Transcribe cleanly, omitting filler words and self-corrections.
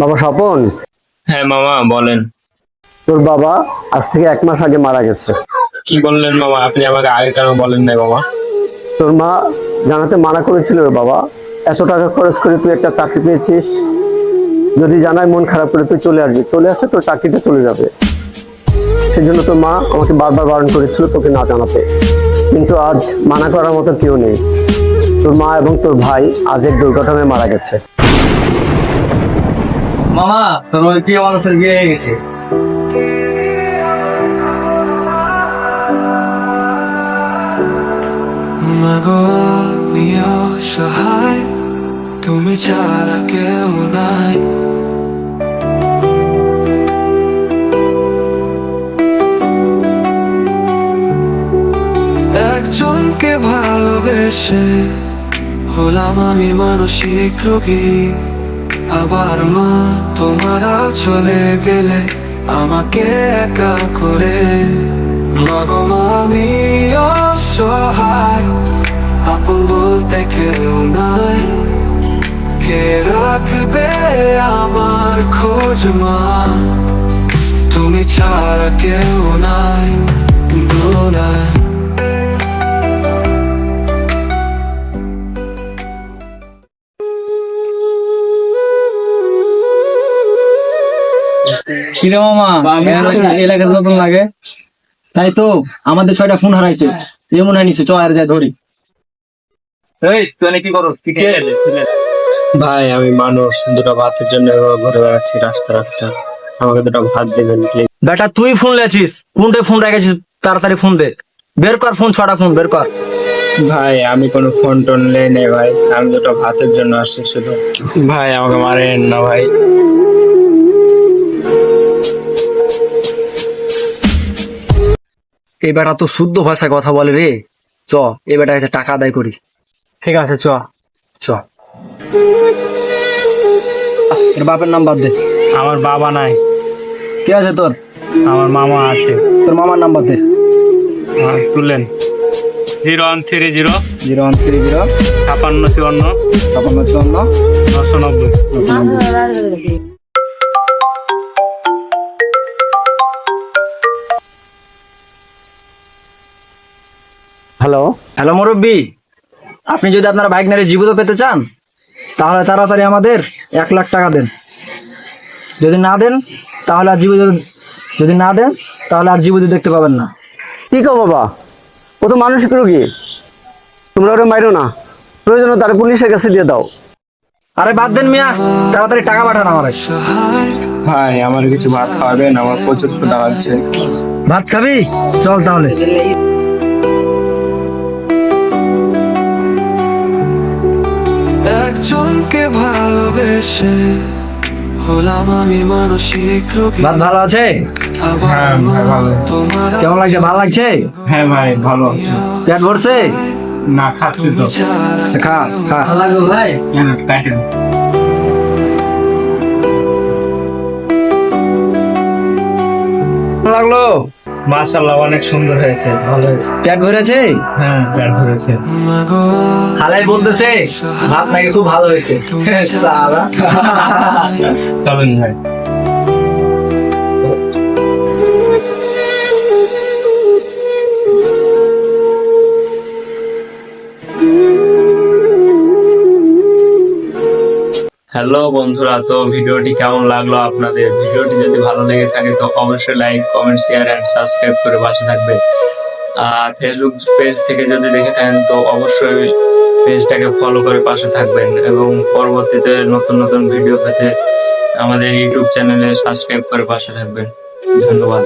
বাবা স্বপন। হ্যাঁ মামা বলেন। তোর বাবা আজ থেকে 1 মাস আগে মারা গেছে। কি বললেন মামা? আপনি আমাকে আগে কেন বলেন নাই মামা? তোর মা জানাতে মানা করেছিল রে বাবা, এত টাকা খরচ করে তুই একটা চাকরি পেয়েছিস, যদি জানায় মন খারাপ করে তুই চলে আসবি, চলে আসলে তোর চাকরিটা চলে যাবে। সেই জন্য তোর মা আমাকে বারবার বারণ করেছিল তোকে না জানাতে, কিন্তু আজ মানা করার মতো কেউ নেই। তোর মা এবং তোর ভাই আজ এক দুর্ঘটনায় মারা গেছে। মামা তোর ওই প্রিয় মানুষের বিয়ে হয়ে গেছে। মাগো আমি অসহায়, তুমি ছাড়া কেউ নাই। একজনকে ভালোবেসে হলাম আমি মানসিক রোগী। আবার মা তোমরা চলে গেলে আমাকে একা করে। মাগো মা আমি অসহায়, আপন বলতে কেউ নাই। কে রাখবে আমার খোঁজ মা, তুমি ছাড়া কেউ নাই দোনায়। কিরে মামা এলাকার নতুন লাগে? তাই তো আমাদের 6টা ফোন হারাইছে, এমন হয় নিচে চ আর যাই ধরি। এই তুই কি করস? কি কে? ভাই আমি মানুষ, দুটো ভাতের জন্য ঘুরে বেড়াচ্ছি রাস্তা রাস্তা, আমাকে দুটো ভাত দেবেন প্লিজ। বেটা তুই ফোন লেছিস, কোনটা ফোন রেখেছিস? তাড়াতাড়ি ফোন দে, বের কর ফোন, 6টা ফোন বের কর। ভাই আমি কোনো ফোন টোন লেই নাই ভাই, আমি দুটো ভাতের জন্য আসছি শুধু। ভাই আমাকে মারেন না ভাই। এই বেটা তো শুদ্ধ ভাষায় কথা বলে রে। চ এই বেটা কাছে টাকা আদায় করি। ঠিক আছে চ। চ এর বাপের নাম বাদ দে। আমার বাবা নাই। কে আছে তোর? আমার মামা আছে। তোর মামার নাম বাদ দে। তুলেন 0130 0130 5654 5654 990। হ্যালো। হ্যালো মুরব্বী, আপনি যদি আপনার ভাগ্নের জীবিত পেতে চান তাহলে তাড়াতাড়ি আমাদের 1 লাখ টাকা দেন। যদি না দেন তাহলে আর জীবিত দেখতে পাবেন না। কি কো বাবা, ও তো মানসিক রোগী, তোমরা ওরা মাইরো না, প্রয়োজন তার পুলিশের কাছে দিয়ে দাও। আরে বাদ দেন মিয়া, তাড়াতাড়ি টাকা পাঠান আমার। ভাই আমার কিছু ভাত খাওয়াবেন, আমার প্রচুর ক্ষুধা লাগছে। ভাত খাবি? চল তাহলে। একজনকে ভালোবেসে হলাম আমি মানসিক রোগী। ভাত ভালো আছে? হ্যাঁ ভাই ভালো। তোমার কেমন লাগছে? ভালো লাগছে? হ্যাঁ ভাই ভালো। পেট ভরছে? না খাচ্ছি তো। আচ্ছা, খা খা। ভালো লাগবে ভাই? কাটেন। ভালো লাগলো? মাশাআল্লাহ অনেক সুন্দর হয়েছে, ভালো হয়েছে। পেট ভরেছে? হ্যাঁ পেট ভরেছে। মাগো হালাই বলতেছে ভাত নাকি খুব ভালো হয়েছে। সালা। চলেন ভাই। হ্যালো বন্ধুরা, তো ভিডিওটি কেমন লাগলো আপনাদের? ভিডিওটি যদি ভালো লেগে থাকে তো অবশ্যই like, comment, share and subscribe করে পাশে থাকবেন। আর ফেসবুক পেজ থেকে যদি দেখে থাকেন তো অবশ্যই পেজটাকে ফলো করে পাশে থাকবেন, এবং পরবর্তীতে নতুন নতুন ভিডিও পেতে আমাদের ইউটিউব চ্যানেলে সাবস্ক্রাইব করে পাশে থাকবেন। ধন্যবাদ।